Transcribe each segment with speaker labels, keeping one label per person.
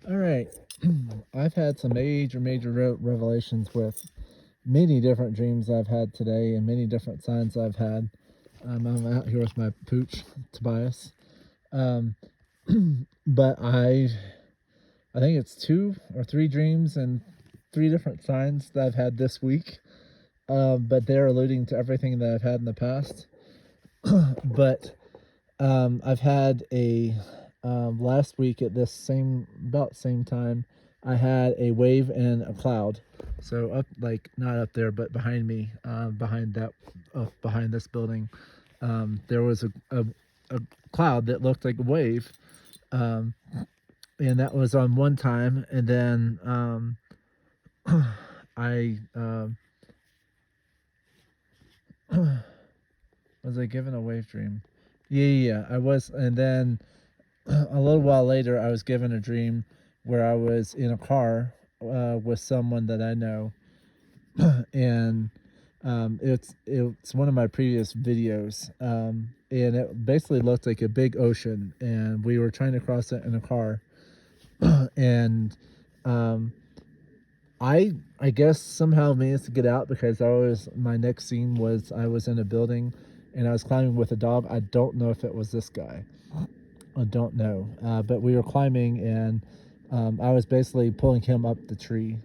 Speaker 1: All right. I've had some major revelations with many different dreams I've had today and many different signs I've had. I'm out here with my pooch, Tobias. Um, but I think it's two or three dreams and three different signs that I've had this week. But they're alluding to everything that I've had in the past. But I've had a last week at this same time. I had a wave and a cloud. So up, like not up there, but behind me, behind this building, there was a cloud that looked like a wave, um, and that was on one time. And then I was I given a wave dream? Yeah, I was. And then a little while later, I was given a dream where I was in a car with someone that I know, and it's one of my previous videos, and it basically looked like a big ocean, and we were trying to cross it in a car, and um, I guess somehow managed to get out because my next scene was I was in a building, and I was climbing with a dog. I don't know if it was this guy. I don't know. But we were climbing, and I was basically pulling him up the tree.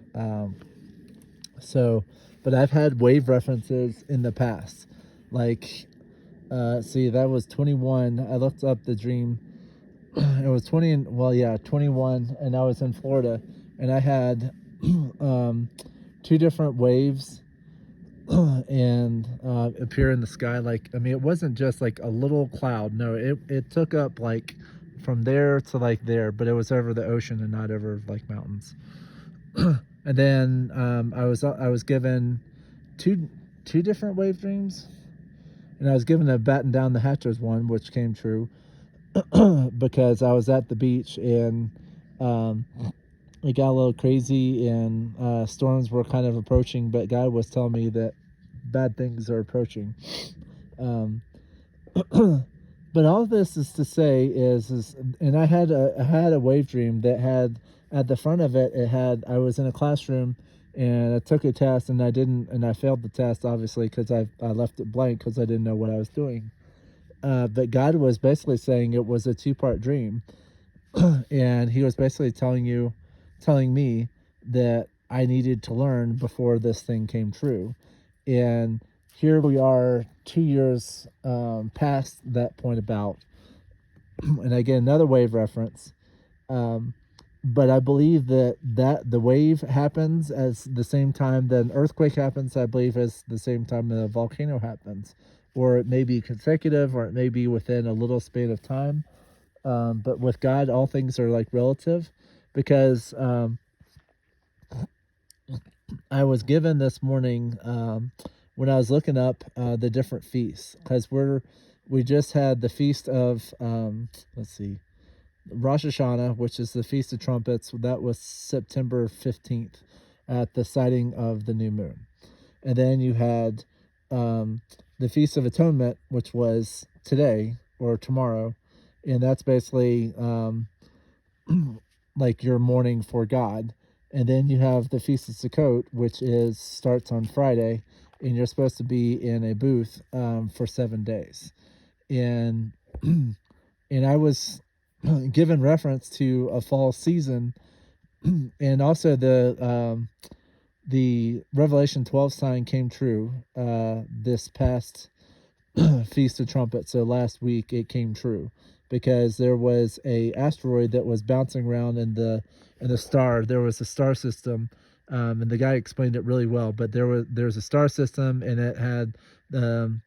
Speaker 1: So, but I've had wave references in the past. Like, see, that was 21. I looked up the dream. It was 20, and well, yeah, 21, and I was in Florida, and I had two different waves and appear in the sky. Like, I mean, it wasn't just like a little cloud. No, it took up like from there to like there, but it was over the ocean and not over like mountains. And then I was given two two different wave dreams, and I was given a batten down the hatches one, which came true because I was at the beach, and um, it got a little crazy, and storms were kind of approaching, but God was telling me that bad things are approaching. Um, but all this is to say is, and I had a wave dream that had at the front of it, it had, I was in a classroom, and I took a test, and I failed the test, obviously, because I left it blank because I didn't know what I was doing. But God was basically saying it was a two-part dream, and He was basically telling me that I needed to learn before this thing came true. And here we are 2 years past that point about, and I get another wave reference. Um, but I believe that the wave happens as the same time that an earthquake happens. I believe as the same time that a volcano happens, or it may be consecutive, or it may be within a little span of time. But with God, all things are like relative, because I was given this morning when I was looking up the different feasts, because we just had the feast of let's see, Rosh Hashanah, which is the Feast of Trumpets. That was September 15th at the sighting of the new moon. And then you had the Feast of Atonement, which was today or tomorrow, and that's basically like your mourning for God. And then you have the Feast of Sukkot, which is starts on Friday, and you're supposed to be in a booth for 7 days. And and I was given reference to a fall season, and also the Revelation 12 sign came true this past Feast of Trumpets. So last week it came true because there was a asteroid that was bouncing around in the star. There was a star system, and the guy explained it really well. But there's a star system, and it had um,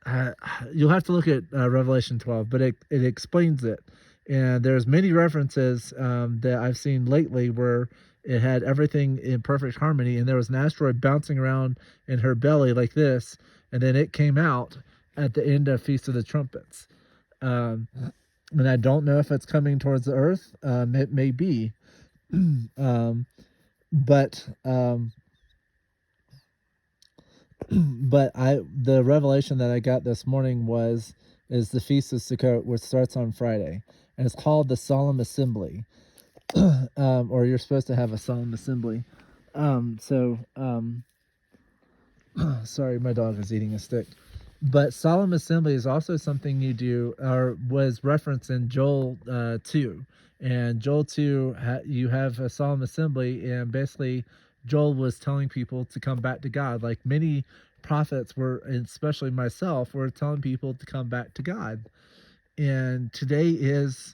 Speaker 1: uh, you'll have to look at Revelation 12, but it explains it. And there's many references that I've seen lately where it had everything in perfect harmony, and there was an asteroid bouncing around in her belly like this, and then it came out at the end of Feast of the Trumpets. Um, and I don't know if it's coming towards the Earth. It may be, um, but but the revelation that I got this morning is the Feast of Sukkot, which starts on Friday, and it's called the Solemn Assembly. or you're supposed to have a solemn assembly. So sorry, my dog is eating a stick. But solemn assembly is also something you do, or was referenced in Joel 2. And Joel 2, you have a solemn assembly, and basically Joel was telling people to come back to God. Like many prophets were, especially myself, were telling people to come back to God. And today is,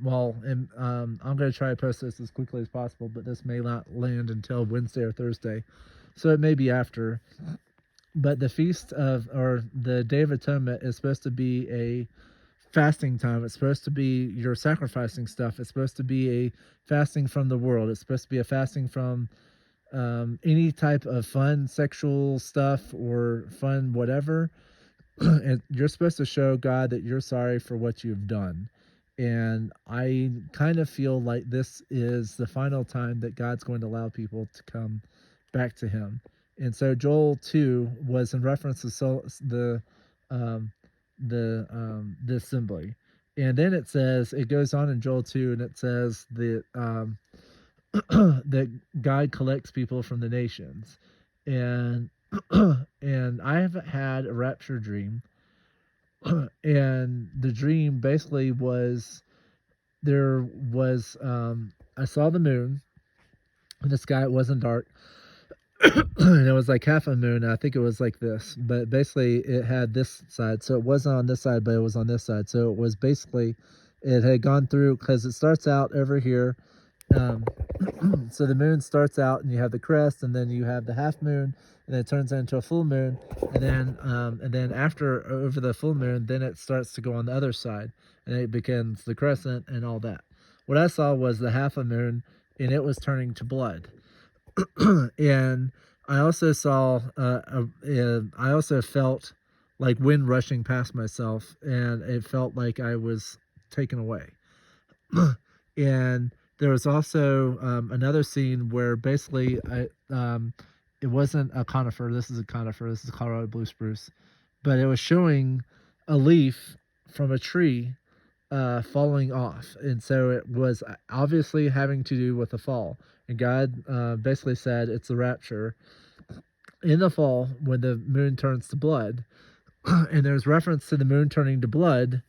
Speaker 1: well, and I'm going to try to post this as quickly as possible, but this may not land until Wednesday or Thursday. So it may be after. But the feast of, or the Day of Atonement is supposed to be a fasting time. It's supposed to be your sacrificing stuff. It's supposed to be a fasting from the world. It's supposed to be a fasting from any type of fun sexual stuff or fun whatever. And you're supposed to show God that you're sorry for what you've done. And I kind of feel like this is the final time that God's going to allow people to come back to Him. And so Joel 2 was in reference to um, the assembly. And then it says, it goes on in Joel 2, and it says that that God collects people from the nations. And and I haven't had a rapture dream. And the dream basically was, there was I saw the moon in the sky. It wasn't dark. And it was like half a moon. I think it was like this, but basically it had this side, so it wasn't on this side, but it was on this side. So it was basically, it had gone through, because it starts out over here. um, so the moon starts out, and you have the crest, and then you have the half moon, and then it turns into a full moon, and then after, over the full moon, then it starts to go on the other side, and it becomes the crescent and all that. What I saw was the half a moon, and it was turning to blood. And I also saw, I also felt like wind rushing past myself, and it felt like I was taken away. And there was also another scene where basically it wasn't a conifer. This is a conifer. This is Colorado blue spruce, but it was showing a leaf from a tree falling off, and so it was obviously having to do with the fall. And God basically said it's the rapture in the fall when the moon turns to blood. And there's reference to the moon turning to blood.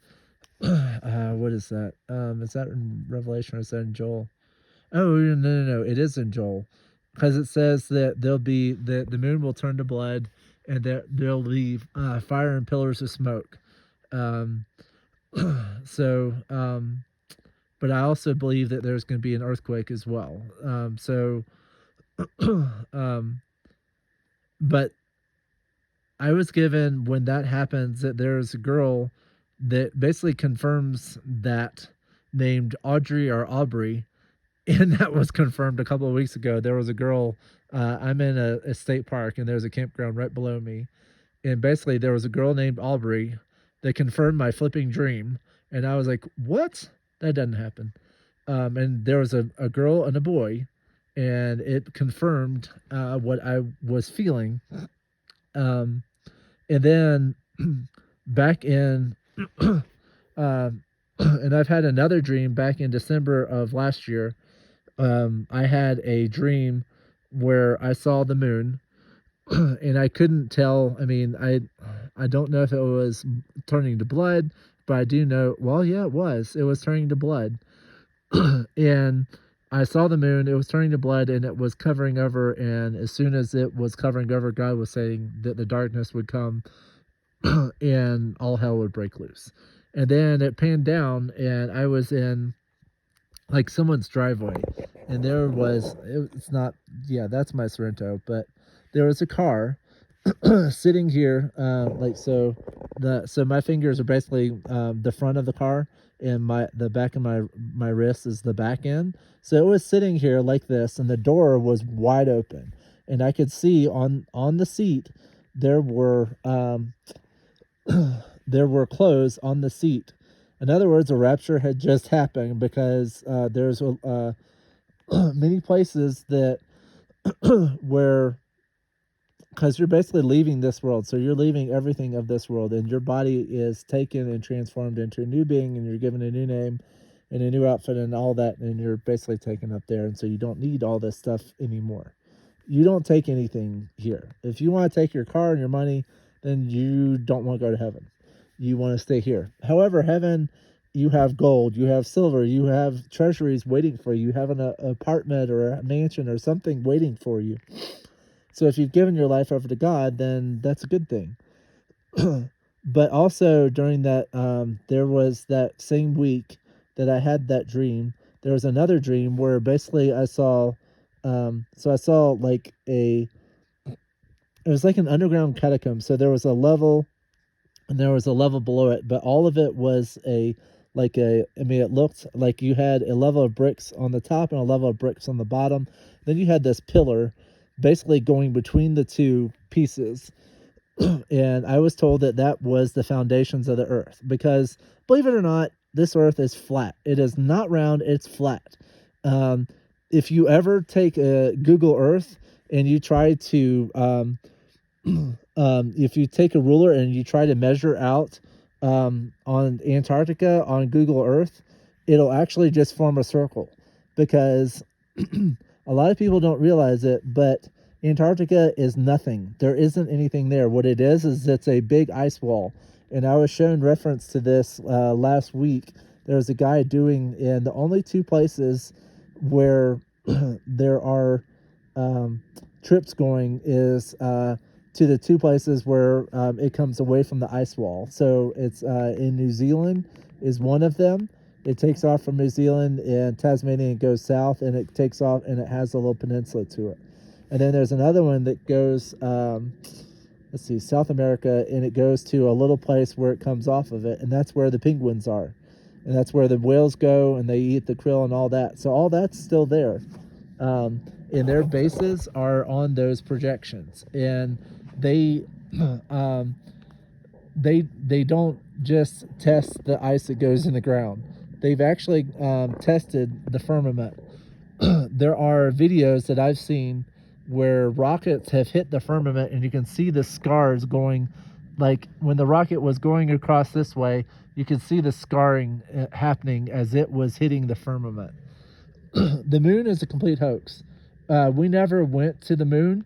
Speaker 1: What is that? Is that in Revelation or is that in Joel? Oh, no. It is in Joel, because it says that there'll be the moon will turn to blood, and there'll be fire and pillars of smoke. Um, so, but I also believe that there's going to be an earthquake as well. Um, but I was given, when that happens, that there's a girl that basically confirms that, named Audrey or Aubrey. And that was confirmed a couple of weeks ago. There was a girl. I'm in a state park, and there's a campground right below me. And basically, there was a girl named Aubrey that confirmed my flipping dream. And I was like, what? That doesn't happen. And there was a girl and a boy, and it confirmed what I was feeling. Um, and then back in, and I've had another dream back in December of last year. I had a dream where I saw the moon, and I couldn't tell. I mean, I don't know if it was turning to blood, but I do know. Well, yeah, it was. It was turning to blood, and I saw the moon. It was turning to blood, and it was covering over. And as soon as it was covering over, God was saying that the darkness would come, and all hell would break loose. And then it panned down, and I was in like someone's driveway, and there was, it's not, yeah, that's my Sorrento, but there was a car sitting here, like, so my fingers are basically the front of the car, and the back of my wrist is the back end. So it was sitting here like this, and the door was wide open, and I could see on the seat there were there were clothes on the seat. In other words, a rapture had just happened, because there's many places that where, because you're basically leaving this world, so you're leaving everything of this world, and your body is taken and transformed into a new being, and you're given a new name, and a new outfit and all that, and you're basically taken up there, and so you don't need all this stuff anymore. You don't take anything here. If you want to take your car and your money, then you don't want to go to heaven. You want to stay here. However, heaven, you have gold, you have silver, you have treasuries waiting for you, you have an apartment or a mansion or something waiting for you. So if you've given your life over to God, then that's a good thing. But also during that, there was that same week that I had that dream. There was another dream where basically I saw, so I saw like it was like an underground catacomb. So there was a level and there was a level below it, but all of it was I mean, it looked like you had a level of bricks on the top and a level of bricks on the bottom. Then you had this pillar basically going between the two pieces. And I was told that that was the foundations of the earth because, believe it or not, this earth is flat. It is not round, it's flat. Um, if you ever take a Google Earth and you try to if you take a ruler and you try to measure out on Antarctica on Google Earth, it'll actually just form a circle because a lot of people don't realize it, but Antarctica is nothing. There isn't anything there. What it is it's a big ice wall. And I was shown reference to this last week. There was a guy doing, and the only two places where there are trips going is to the two places where it comes away from the ice wall. So it's in New Zealand is one of them. It takes off from New Zealand and Tasmania and goes south, and it takes off and it has a little peninsula to it. And then there's another one that goes, let's see, South America, and it goes to a little place where it comes off of it, and that's where the penguins are. And that's where the whales go, and they eat the krill and all that. So all that's still there. And their bases are on those projections. And they they don't just test the ice that goes in the ground. They've actually tested the firmament. There are videos that I've seen where rockets have hit the firmament and you can see the scars going, like when the rocket was going across this way, you could see the scarring happening as it was hitting the firmament. The moon is a complete hoax. We never went to the moon.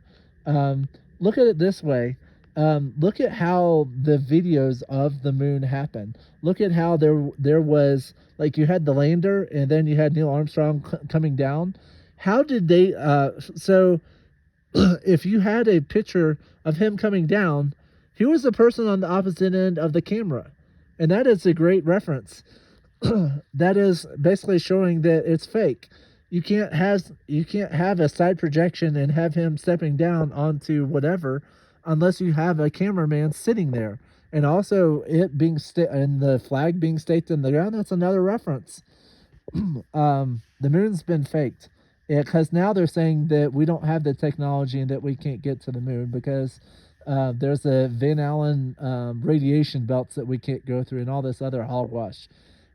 Speaker 1: Look at it this way. Look at how the videos of the moon happened. Look at how there was, like, you had the lander and then you had Neil Armstrong coming down. How did they so if you had a picture of him coming down, he was the person on the opposite end of the camera. And that is a great reference. That is basically showing that it's fake. You can't have a side projection and have him stepping down onto whatever unless you have a cameraman sitting there. And also it being and the flag being staked in the ground, that's another reference. The moon's been faked because now they're saying that we don't have the technology and that we can't get to the moon because there's a Van Allen radiation belts that we can't go through and all this other hogwash.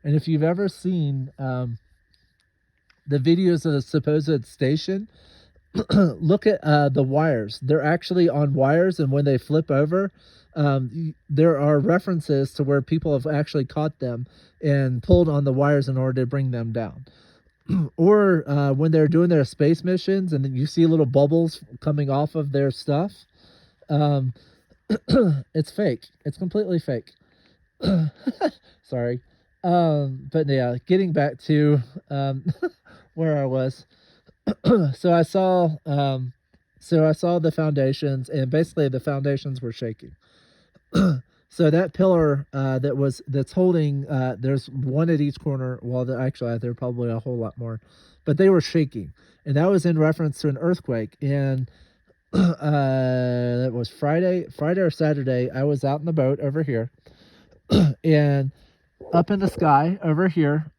Speaker 1: And if you've ever seen the videos of the supposed station, look at the wires. They're actually on wires, and when they flip over, there are references to where people have actually caught them and pulled on the wires in order to bring them down. Or when they're doing their space missions and then you see little bubbles coming off of their stuff, it's fake. It's completely fake. Sorry. But yeah, getting back to where I was. So I saw the foundations, and basically the foundations were shaking. So that pillar that's holding, there's one at each corner. Well, actually, there are probably a whole lot more, but they were shaking, and that was in reference to an earthquake. And that was Friday or Saturday. I was out in the boat over here, and up in the sky over here,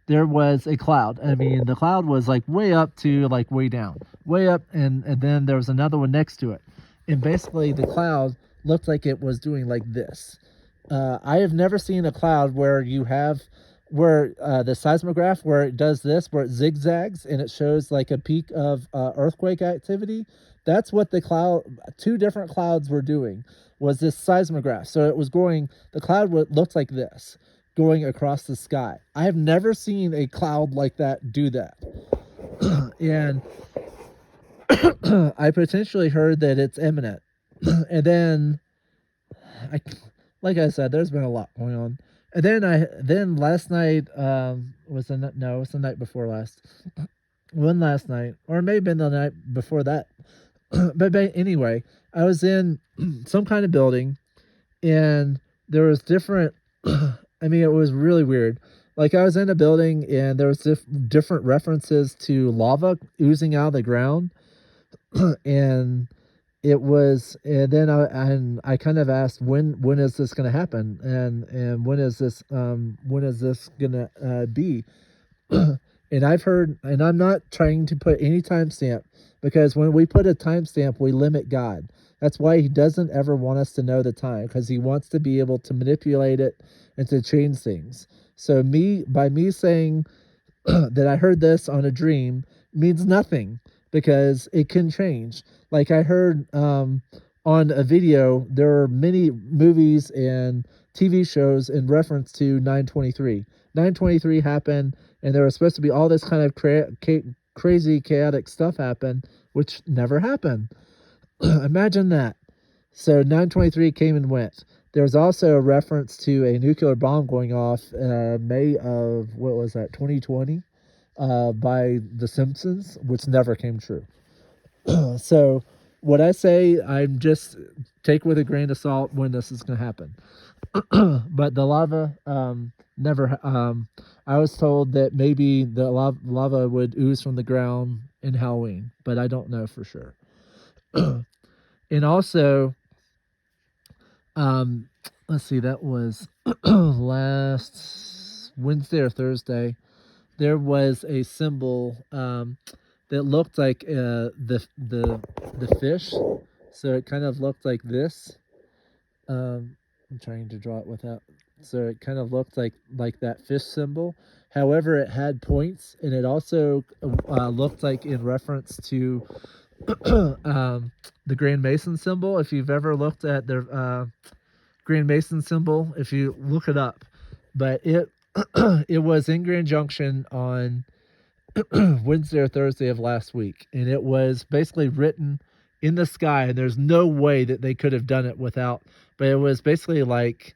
Speaker 1: there was a cloud. I mean, the cloud was like way up to like way down, way up, and then there was another one next to it, and basically the cloud looked like it was doing like this. I have never seen a cloud where you have the seismograph where it does this, where it zigzags and it shows like a peak of earthquake activity. That's what two different clouds were doing, was this seismograph. So it was going, the cloud looked like this. going across the sky. I have never seen a cloud like that do that. And I potentially heard that it's imminent. And then I, like I said, there's been a lot going on. And then last night was the no, it was the night before last. One last night, or it may have been the night before that. But anyway, I was in some kind of building, and there was different. I mean, it was really weird. Like I was in a building, and there was different references to lava oozing out of the ground, and it was, and then I kind of asked when is this going to happen, and when is this going to be. And I've heard, and I'm not trying to put any timestamp, because when we put a timestamp, we limit God. That's why he doesn't ever want us to know the time, because he wants to be able to manipulate it and to change things. So by me saying that I heard this on a dream means nothing, because it can change. Like I heard on a video, there are many movies and TV shows in reference to 923. 923 happened, and there was supposed to be all this kind of crazy, chaotic stuff happen, which never happened. Imagine that. So 923 came and went. There was also a reference to a nuclear bomb going off May of, what was that, 2020, by The Simpsons, which never came true. So what I say, I'm just take with a grain of salt when this is going to happen. But the lava, never. I was told that maybe the lava would ooze from the ground in Halloween, but I don't know for sure. And also, let's see, that was last Wednesday or Thursday. There was a symbol that looked like the fish. So it kind of looked like this. I'm trying to draw it without. So it kind of looked like that fish symbol. However, it had points, and it also looked like in reference to the Grand Mason symbol. If you've ever looked at the Grand Mason symbol, if you look it up, but it it was in Grand Junction on Wednesday or Thursday of last week, and it was basically written in the sky, and there's no way that they could have done it without, but it was basically like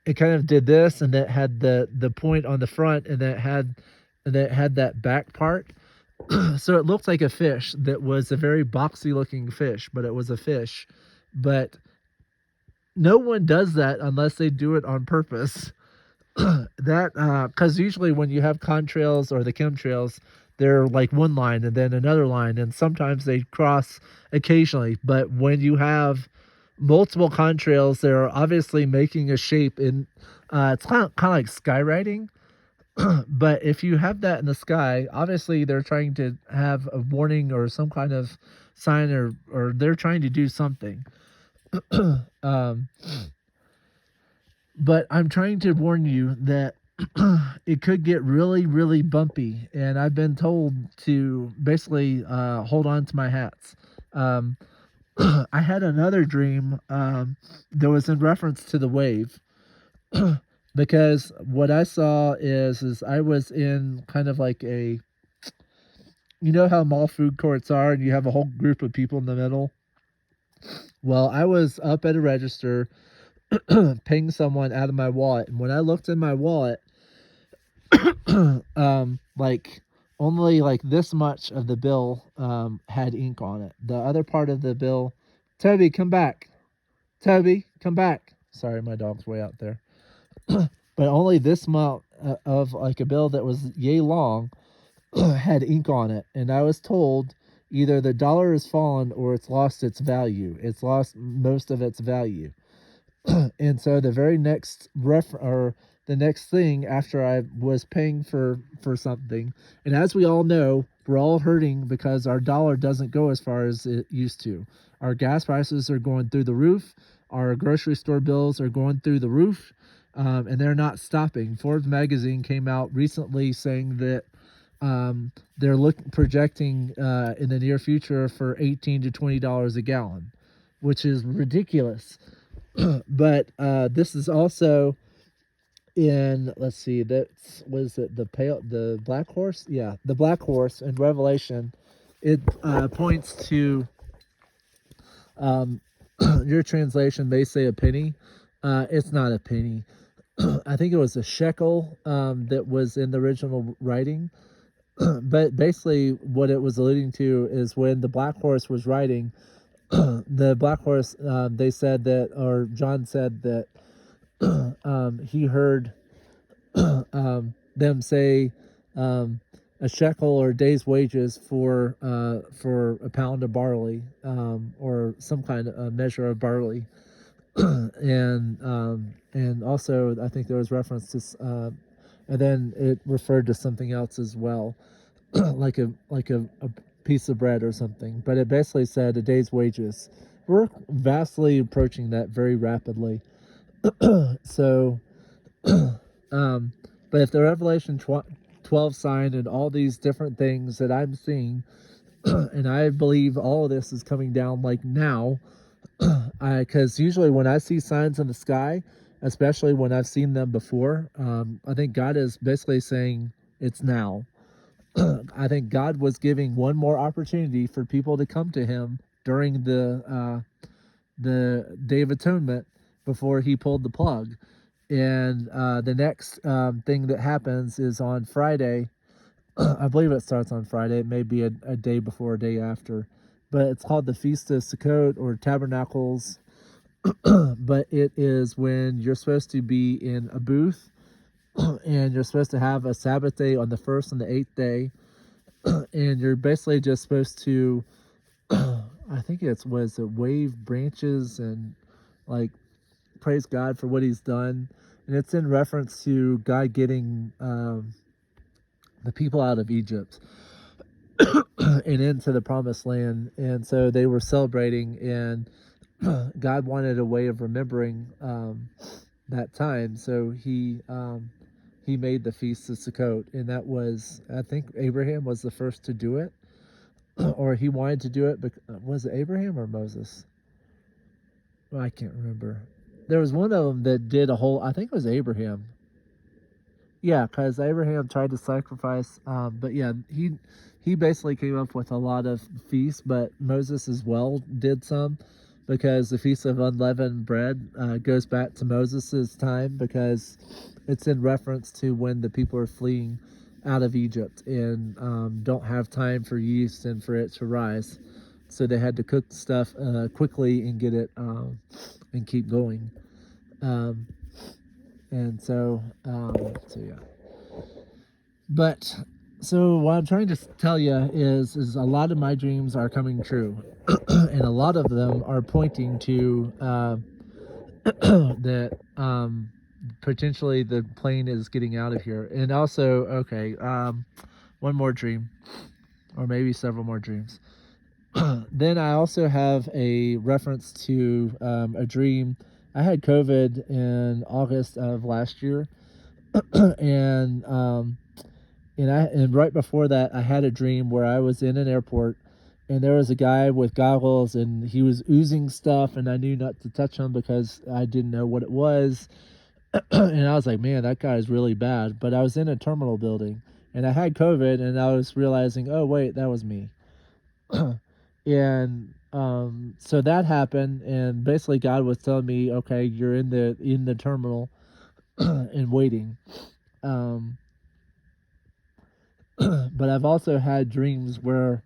Speaker 1: it kind of did this, and it had the point on the front, and then it had that back part. So it looked like a fish that was a very boxy looking fish, but it was a fish. But no one does that unless they do it on purpose. That because usually when you have contrails or the chemtrails, they're like one line and then another line, and sometimes they cross occasionally. But when you have multiple contrails, they're obviously making a shape in. It's kind of like skywriting. But if you have that in the sky, obviously they're trying to have a warning or some kind of sign, or they're trying to do something. um, but I'm trying to warn you that it could get really, really bumpy, and I've been told to basically hold on to my hats. Um, I had another dream that was in reference to the wave, because what I saw is I was in kind of like a, you know how mall food courts are, and you have a whole group of people in the middle. Well, I was up at a register paying someone out of my wallet, and when I looked in my wallet, like only like this much of the bill had ink on it. The other part of the bill, Toby, come back. Toby, come back. Sorry, my dog's way out there. But only this amount of like a bill that was yay long had ink on it, and I was told either the dollar has fallen or it's lost its value. It's lost most of its value. And so the very next or the next thing after I was paying for something, and as we all know, we're all hurting because our dollar doesn't go as far as it used to. Our gas prices are going through the roof. Our grocery store bills are going through the roof, and they're not stopping. Forbes magazine came out recently saying that they're projecting in the near future for $18 to $20 a gallon, which is ridiculous. But this is also in, let's see, that was it the black horse, yeah, the black horse in Revelation. It points to, um, your translation may say a penny. It's not a penny. I think it was a shekel, that was in the original writing. But basically, what it was alluding to is when the black horse was riding, the black horse, they said that, or John said that, he heard, them say, um, a shekel or a day's wages for a pound of barley, or some kind of a measure of barley. And also I think there was reference to, and then it referred to something else as well, like a piece of bread or something. But it basically said a day's wages. We're vastly approaching that very rapidly. So, um, but if the Revelation 12 sign and all these different things that I'm seeing, and I believe all of this is coming down like now, because usually when I see signs in the sky, especially when I've seen them before, I think God is basically saying it's now. I think God was giving one more opportunity for people to come to Him during the Day of Atonement before He pulled the plug. And the next thing that happens is on Friday. I believe it starts on Friday. It may be a day before, a day after, but it's called the Feast of Sukkot or Tabernacles. But it is when you're supposed to be in a booth, and you're supposed to have a Sabbath day on the first and the eighth day, and you're basically just supposed to, I think it's was it wave branches and like praise God for what He's done, and it's in reference to God getting the people out of Egypt and into the promised land. And so they were celebrating, and God wanted a way of remembering that time. So he made the Feast of Sukkot, and that was, I think Abraham was the first to do it, or he wanted to do it. But was it Abraham or Moses? Well, I can't remember. There was one of them that did a whole. I think it was Abraham. Yeah, because Abraham tried to sacrifice. But yeah, he basically came up with a lot of feasts, but Moses as well did some, because the Feast of Unleavened Bread goes back to Moses's time, because it's in reference to when the people are fleeing out of Egypt and don't have time for yeast and for it to rise, so they had to cook stuff quickly and get it and keep going. Um, and so yeah. But so what I'm trying to tell you is a lot of my dreams are coming true, and a lot of them are pointing to that potentially the plane is getting out of here. And also, okay, one more dream, or maybe several more dreams. Then I also have a reference to a dream. I had COVID in August of last year, and and right before that, I had a dream where I was in an airport, and there was a guy with goggles, and he was oozing stuff, and I knew not to touch him because I didn't know what it was. And I was like, man, that guy is really bad. But I was in a terminal building, and I had COVID, and I was realizing, oh wait, that was me. And so that happened, and basically God was telling me, okay, you're in the terminal and waiting. Um, but I've also had dreams where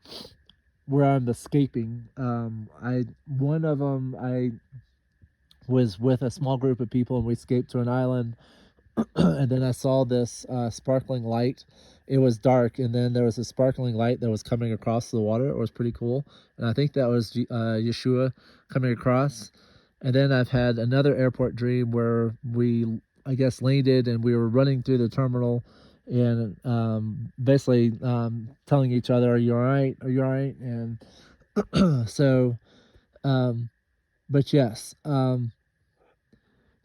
Speaker 1: I'm escaping. I One of them, I was with a small group of people, and we escaped to an island. And then I saw this sparkling light. It was dark, and then there was a sparkling light that was coming across the water. It was pretty cool, and I think that was Yeshua coming across. And then I've had another airport dream where we, I guess, landed, and we were running through the terminal, and basically telling each other, "Are you all right? Are you all right?" And so, um, but yes.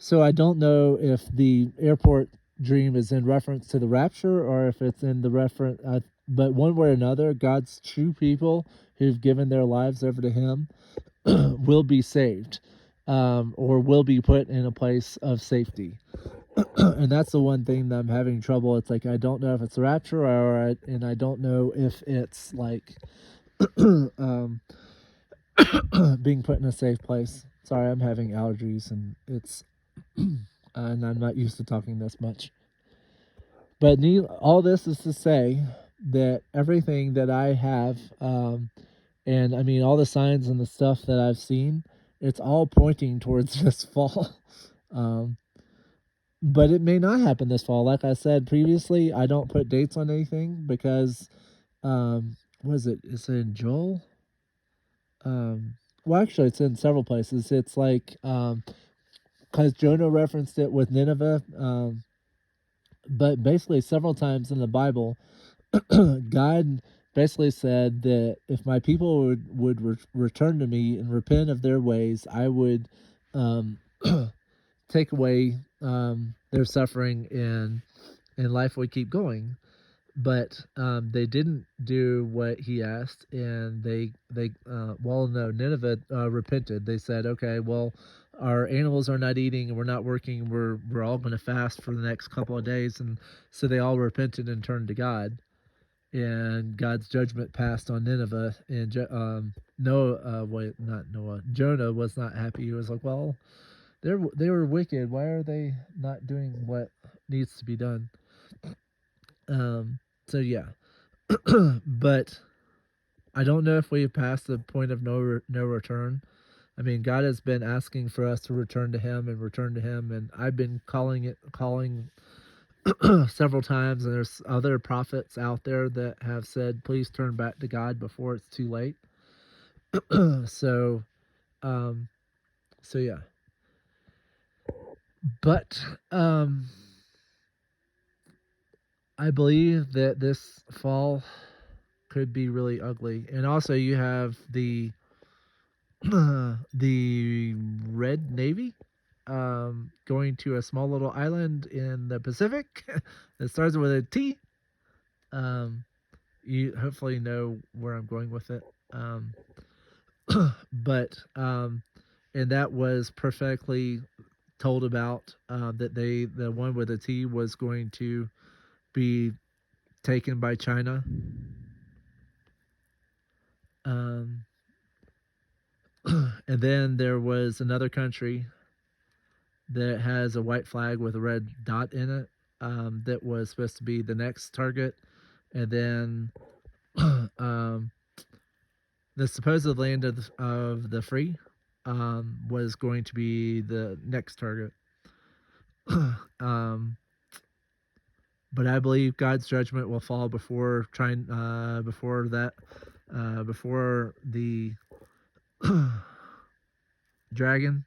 Speaker 1: So I don't know if the airport dream is in reference to the rapture, or if it's in the reference. But one way or another, God's true people who've given their lives over to Him will be saved, or will be put in a place of safety. And that's the one thing that I'm having trouble. It's like I don't know if it's the rapture, and I don't know if it's like um, being put in a safe place. Sorry, I'm having allergies, and it's and I'm not used to talking this much. But all this is to say that everything that I have, and I mean all the signs and the stuff that I've seen, it's all pointing towards this fall. Um, but it may not happen this fall. Like I said previously, I don't put dates on anything because, what is it? Is it in Joel? Well, actually, it's in several places. It's like, because Jonah referenced it with Nineveh, but basically several times in the Bible, God basically said that if my people would return to me and repent of their ways, I would um, take away their suffering and life would keep going. But they didn't do what he asked, and they well, no, Nineveh repented. They said, okay, well, our animals are not eating and we're not working. We're all going to fast for the next couple of days, and so they all repented and turned to God, and God's judgment passed on Nineveh. And Noah, wait, not Noah, Jonah was not happy. He was like, well, they were wicked. Why are they not doing what needs to be done? Um, so yeah, but I don't know if we've passed the point of no return. I mean, God has been asking for us to return to Him and return to Him, and I've been calling several times, and there's other prophets out there that have said, please turn back to God before it's too late. so, um, so yeah, but I believe that this fall could be really ugly, and also you have the Red Navy going to a small little island in the Pacific that starts with a T. Um, you hopefully know where I'm going with it. Um, but and that was perfectly told about that the one with a T was going to be taken by China. Um, and then there was another country that has a white flag with a red dot in it that was supposed to be the next target. And then um, the supposed land of the free was going to be the next target. um, but I believe God's judgment will fall before that, before the dragon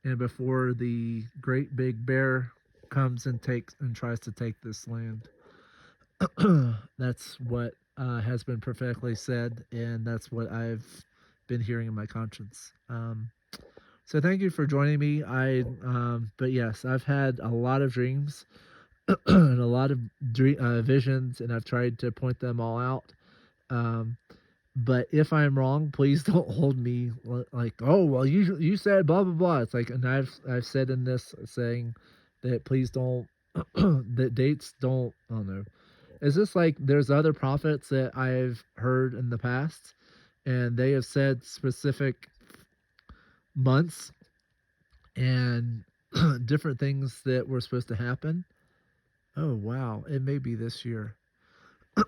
Speaker 1: and before the great big bear comes and takes and tries to take this land. That's what has been prophetically said, and that's what I've been hearing in my conscience. So thank you for joining me. But yes, I've had a lot of dreams and a lot of visions, and I've tried to point them all out. Um, but if I'm wrong, please don't hold me like, oh well, you said blah blah blah. It's like, and I've said in this saying that please don't that dates don't. I don't know. Is this like there's other prophets that I've heard in the past, and they have said specific months and different things that were supposed to happen. Oh wow, it may be this year.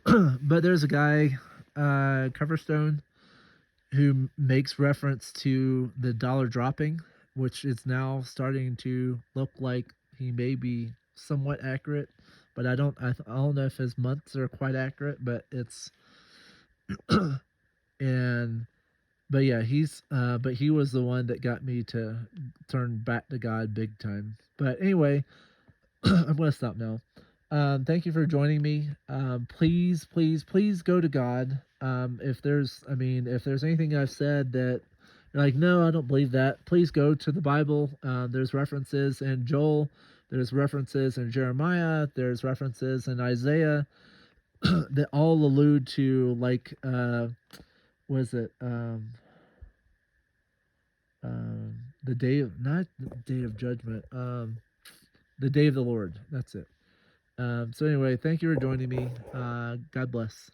Speaker 1: But there's a guy, Coverstone, who makes reference to the dollar dropping, which is now starting to look like he may be somewhat accurate. But I don't know if his months are quite accurate, but it's and but yeah, but he was the one that got me to turn back to God big time. But anyway, I'm gonna stop now. Thank you for joining me. Please, please, please go to God. If there's anything I've said that you're like, no, I don't believe that, please go to the Bible. There's references in Joel, there's references in Jeremiah, there's references in Isaiah that all allude to like, was it the day of not the day of judgment. The day of the Lord. That's it. So anyway, thank you for joining me. God bless.